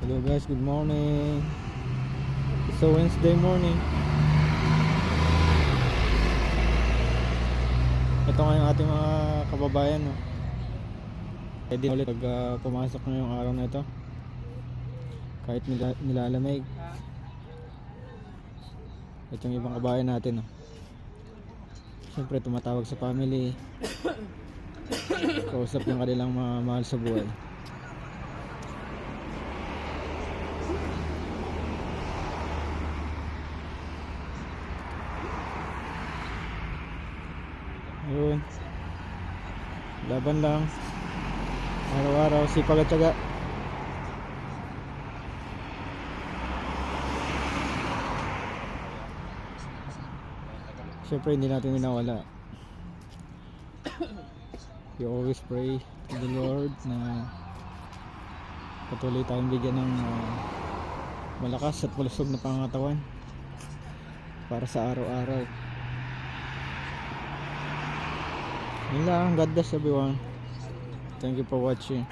Hello guys, good morning. It's a Wednesday morning. Ito nga yung ating mga kababayan, no? Pwede ulit pag pumasok na yung araw na ito. Kahit nilalamig. Ito yung ibang kabayan natin, no? Siyempre tumatawag sa family. Kausap yung kanilang mga mahal sa buhay. Ayun, laban lang araw-araw, sipag at tiyaga. Siyempre hindi natin minawala. We always pray to the Lord na patuloy tayong bigyan ng malakas at malusog na pangangatawan para sa araw-araw. Yun lang. God bless everyone. Thank you for watching.